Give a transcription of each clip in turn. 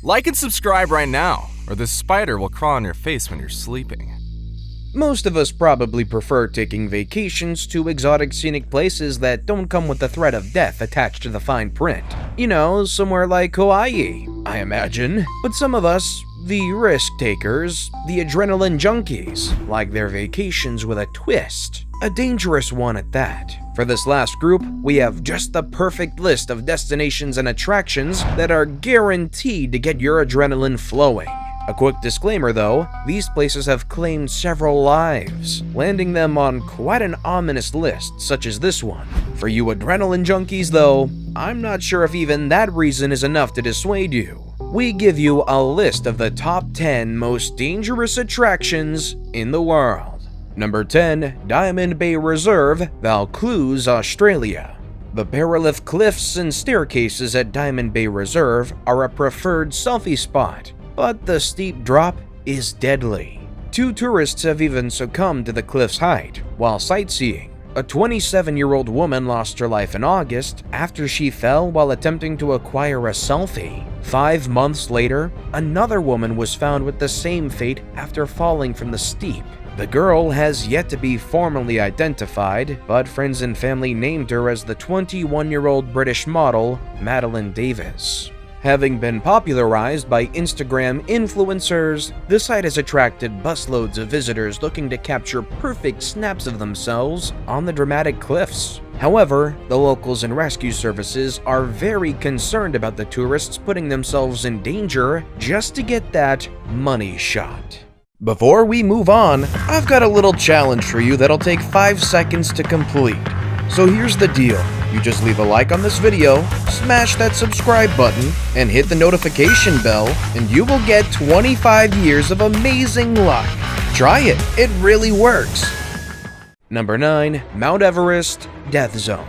Like and subscribe right now, or this spider will crawl on your face when you're sleeping. Most of us probably prefer taking vacations to exotic scenic places that don't come with the threat of death attached to the fine print. You know, somewhere like Hawaii, I imagine. But some of us, the risk takers, the adrenaline junkies, like their vacations with a twist. A dangerous one at that. For this last group, we have just the perfect list of destinations and attractions that are guaranteed to get your adrenaline flowing. A quick disclaimer though, these places have claimed several lives, landing them on quite an ominous list such as this one. For you adrenaline junkies though, I'm not sure if even that reason is enough to dissuade you. We give you a list of the top 10 most dangerous attractions in the world. Number 10. Diamond Bay Reserve, Vaucluse, Australia. The perilous cliffs and staircases at Diamond Bay Reserve are a preferred selfie spot, but the steep drop is deadly. 2 tourists have even succumbed to the cliff's height while sightseeing. A 27-year-old woman lost her life in August after she fell while attempting to acquire a selfie. 5 months later, another woman was found with the same fate after falling from the steep. The girl has yet to be formally identified, but friends and family named her as the 21-year-old British model Madalyn Davis. Having been popularized by Instagram influencers, the site has attracted busloads of visitors looking to capture perfect snaps of themselves on the dramatic cliffs. However, the locals and rescue services are very concerned about the tourists putting themselves in danger just to get that money shot. Before we move on, I've got a little challenge for you that'll take 5 seconds to complete. So here's the deal. You just leave a like on this video, smash that subscribe button, and hit the notification bell, and you will get 25 years of amazing luck. Try it, it really works. Number 9. Mount Everest, Death Zone.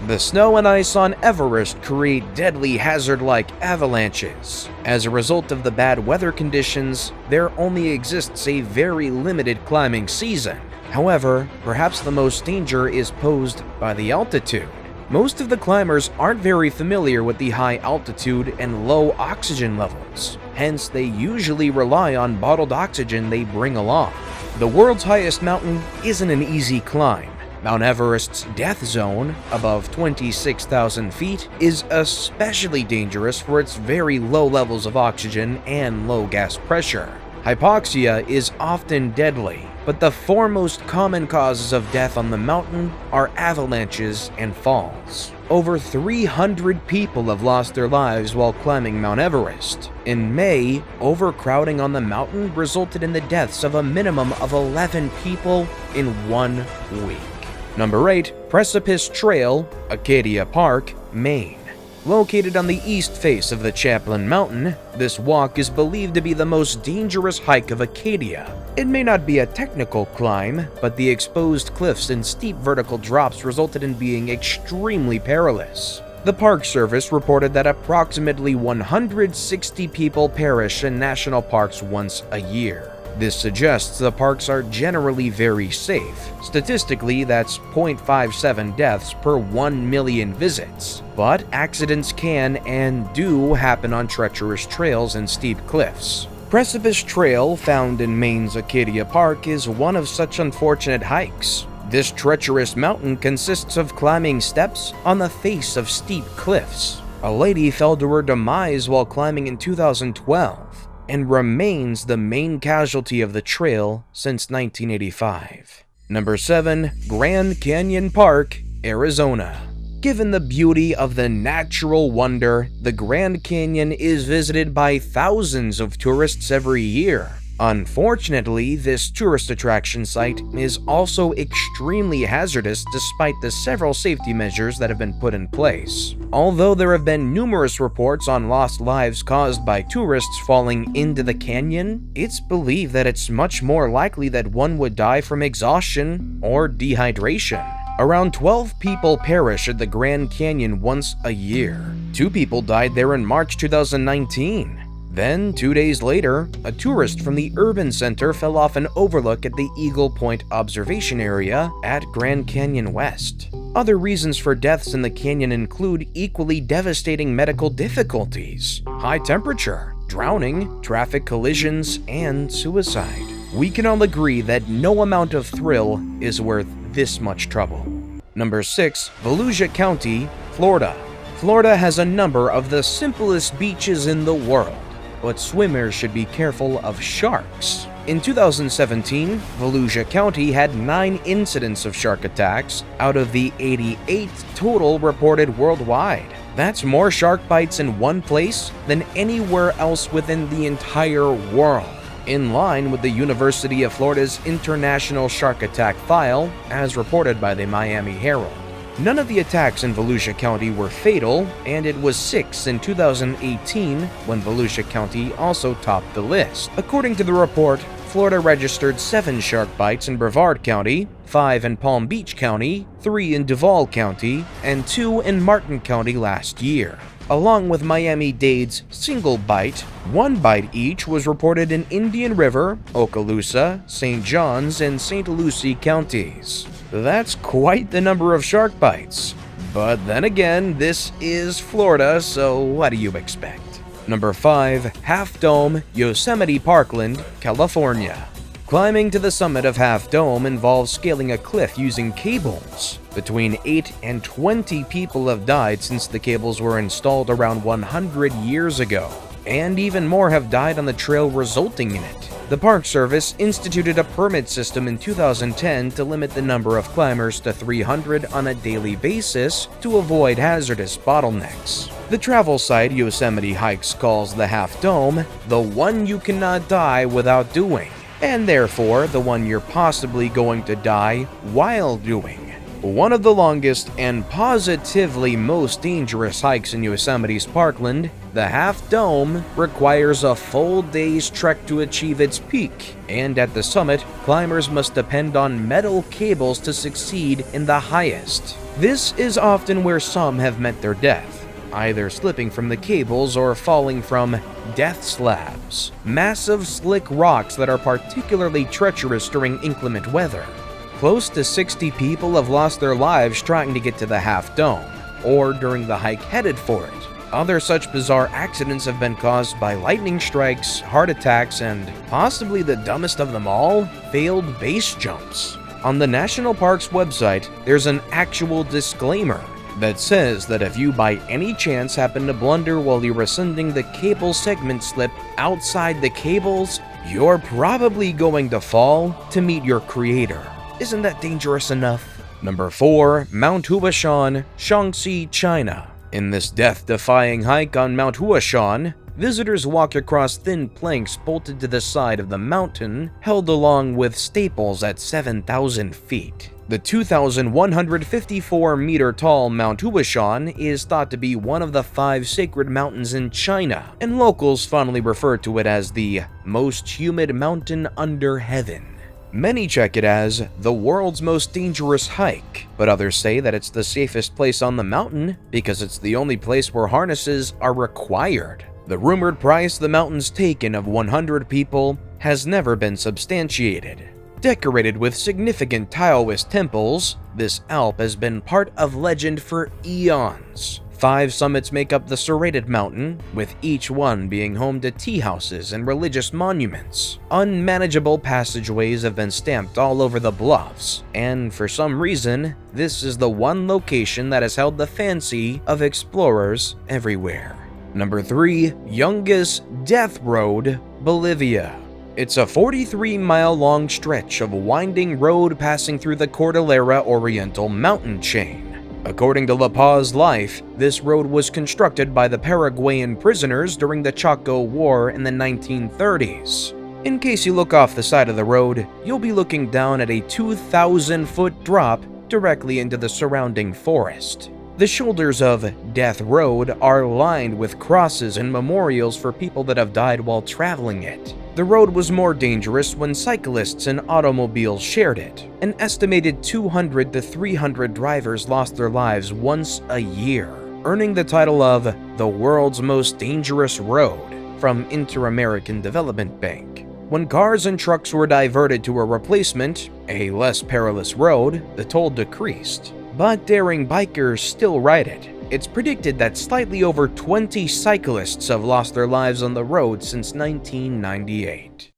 The snow and ice on Everest create deadly hazard-like avalanches. As a result of the bad weather conditions, there only exists a very limited climbing season. However, perhaps the most danger is posed by the altitude. Most of the climbers aren't very familiar with the high altitude and low oxygen levels. Hence, they usually rely on bottled oxygen they bring along. The world's highest mountain isn't an easy climb. Mount Everest's death zone, above 26,000 feet, is especially dangerous for its very low levels of oxygen and low gas pressure. Hypoxia is often deadly, but the 4 most common causes of death on the mountain are avalanches and falls. Over 300 people have lost their lives while climbing Mount Everest. In May, overcrowding on the mountain resulted in the deaths of a minimum of 11 people in 1 week. Number 8. Precipice Trail, Acadia Park, Maine. Located on the east face of the Chaplin Mountain, this walk is believed to be the most dangerous hike of Acadia. It may not be a technical climb, but the exposed cliffs and steep vertical drops resulted in being extremely perilous. The Park Service reported that approximately 160 people perish in national parks once a year. This suggests the parks are generally very safe. Statistically, that's 0.57 deaths per 1 million visits. But accidents can and do happen on treacherous trails and steep cliffs. Precipice Trail, found in Maine's Acadia Park, is one of such unfortunate hikes. This treacherous mountain consists of climbing steps on the face of steep cliffs. A lady fell to her demise while climbing in 2012. And remains the main casualty of the trail since 1985. Number 7. Grand Canyon Park, Arizona. Given the beauty of the natural wonder, the Grand Canyon is visited by thousands of tourists every year. Unfortunately, this tourist attraction site is also extremely hazardous despite the several safety measures that have been put in place. Although there have been numerous reports on lost lives caused by tourists falling into the canyon, it's believed that it's much more likely that one would die from exhaustion or dehydration. Around 12 people perish at the Grand Canyon once a year. 2 people died there in March 2019. Then, 2 days later, a tourist from the urban center fell off an overlook at the Eagle Point observation area at Grand Canyon West. Other reasons for deaths in the canyon include equally devastating medical difficulties, high temperature, drowning, traffic collisions, and suicide. We can all agree that no amount of thrill is worth this much trouble. Number 6. Volusia County, Florida. Florida has a number of the simplest beaches in the world, but swimmers should be careful of sharks. In 2017, Volusia County had 9 incidents of shark attacks out of the 88 total reported worldwide. That's more shark bites in one place than anywhere else within the entire world, in line with the University of Florida's International Shark Attack File, as reported by the Miami Herald. None of the attacks in Volusia County were fatal, and it was 6 in 2018 when Volusia County also topped the list. According to the report, Florida registered 7 shark bites in Brevard County, 5 in Palm Beach County, 3 in Duval County, and 2 in Martin County last year. Along with Miami-Dade's single bite, 1 bite each was reported in Indian River, Okaloosa, St. Johns, and St. Lucie counties. That's quite the number of shark bites. But then again, this is Florida, so what do you expect? Number 5. Half Dome, Yosemite Parkland, California. Climbing to the summit of Half Dome involves scaling a cliff using cables. Between 8 and 20 people have died since the cables were installed around 100 years ago, and even more have died on the trail resulting in it. The Park Service instituted a permit system in 2010 to limit the number of climbers to 300 on a daily basis to avoid hazardous bottlenecks. The travel site Yosemite Hikes calls the Half Dome the one you cannot die without doing, and therefore the one you're possibly going to die while doing. One of the longest and positively most dangerous hikes in Yosemite's Parkland, the Half Dome requires a full day's trek to achieve its peak, and at the summit, climbers must depend on metal cables to succeed in the highest. This is often where some have met their death, either slipping from the cables or falling from death slabs, massive slick rocks that are particularly treacherous during inclement weather. Close to 60 people have lost their lives trying to get to the Half Dome, or during the hike headed for it. Other such bizarre accidents have been caused by lightning strikes, heart attacks, and possibly the dumbest of them all, failed base jumps. On the National Park's website, there's an actual disclaimer that says that if you by any chance happen to blunder while you're ascending the cable segment slip outside the cables, you're probably going to fall to meet your creator. Isn't that dangerous enough? Number 4. Mount HUASHAN, SHAANXI, China. In this death-defying hike on Mount HUASHAN, visitors walk across thin planks bolted to the side of the mountain, held along with staples at 7,000 feet. The 2,154-meter-tall Mount HUASHAN is thought to be one of the 5 sacred mountains in China, and locals fondly refer to it as the most humid mountain under heaven. Many check it as the world's most dangerous hike, but others say that it's the safest place on the mountain because it's the only place where harnesses are required. The rumored price the mountain's taken of 100 people has never been substantiated. Decorated with significant Taoist temples, this Alp has been part of legend for eons. 5 summits make up the serrated mountain, with each one being home to tea houses and religious monuments. Unmanageable passageways have been stamped all over the bluffs, and for some reason, this is the one location that has held the fancy of explorers everywhere. Number 3. Yungas Death Road, Bolivia. It's a 43-mile-long stretch of winding road passing through the Cordillera Oriental mountain chain. According to La Paz Life, this road was constructed by the Paraguayan prisoners during the Chaco War in the 1930s. In case you look off the side of the road, you'll be looking down at a 2,000-foot drop directly into the surrounding forest. The shoulders of Death Road are lined with crosses and memorials for people that have died while traveling it. The road was more dangerous when cyclists and automobiles shared it. An estimated 200 to 300 drivers lost their lives once a year, earning the title of the world's most dangerous road from Inter-American Development Bank. When cars and trucks were diverted to a replacement, a less perilous road, the toll decreased. But daring bikers still ride it, It's predicted that slightly over 20 cyclists have lost their lives on the road since 1998.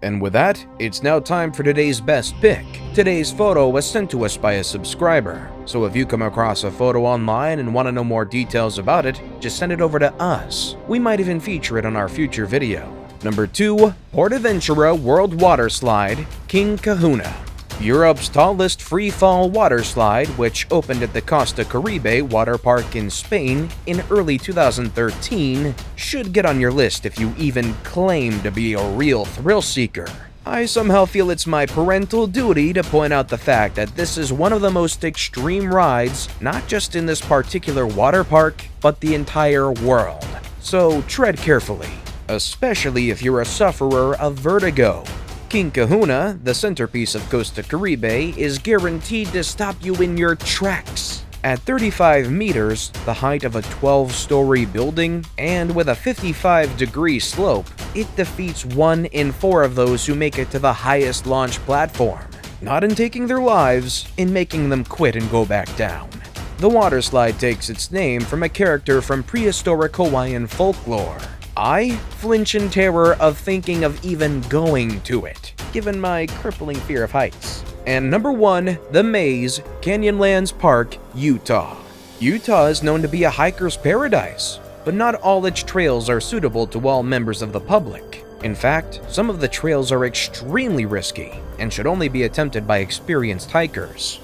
And with that, it's now time for today's best pick. Today's photo was sent to us by a subscriber, so if you come across a photo online and want to know more details about it, just send it over to us. We might even feature it on our future video. Number 2. Portaventura World Water Slide, King Kahuna. Europe's tallest free-fall water slide, which opened at the Costa Caribe water park in Spain in early 2013, should get on your list if you even claim to be a real thrill-seeker. I somehow feel it's my parental duty to point out the fact that this is one of the most extreme rides, not just in this particular water park, but the entire world. So tread carefully, especially if you're a sufferer of vertigo. King Kahuna, the centerpiece of Costa Caribe, is guaranteed to stop you in your tracks. At 35 meters, the height of a 12-story building, and with a 55-degree slope, it defeats 1 in 4 of those who make it to the highest launch platform. Not in taking their lives, in making them quit and go back down. The water slide takes its name from a character from prehistoric Hawaiian folklore. I flinch in terror of thinking of even going to it, given my crippling fear of heights. And number 1, the Maze, Canyonlands Park, Utah. Utah is known to be a hiker's paradise, but not all its trails are suitable to all members of the public. In fact, some of the trails are extremely risky and should only be attempted by experienced hikers.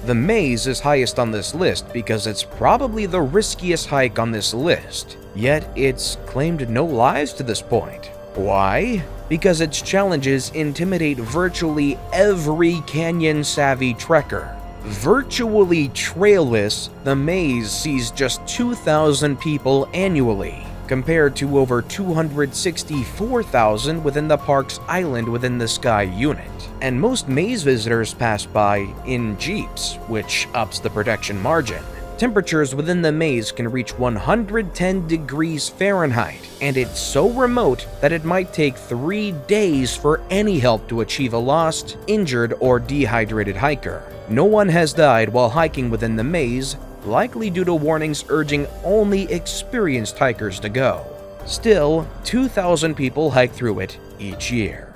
The Maze is highest on this list because it's probably the riskiest hike on this list, yet it's claimed no lives to this point. Why? Because its challenges intimidate virtually every canyon-savvy trekker. Virtually trailless, the Maze sees just 2,000 people annually, compared to over 264,000 within the park's Island Within the Sky unit. And most maze visitors pass by in jeeps, which ups the protection margin. Temperatures within the maze can reach 110 degrees Fahrenheit, and it's so remote that it might take 3 days for any help to achieve a lost, injured, or dehydrated hiker. No one has died while hiking within the maze, likely due to warnings urging only experienced hikers to go. Still, 2,000 people hike through it each year.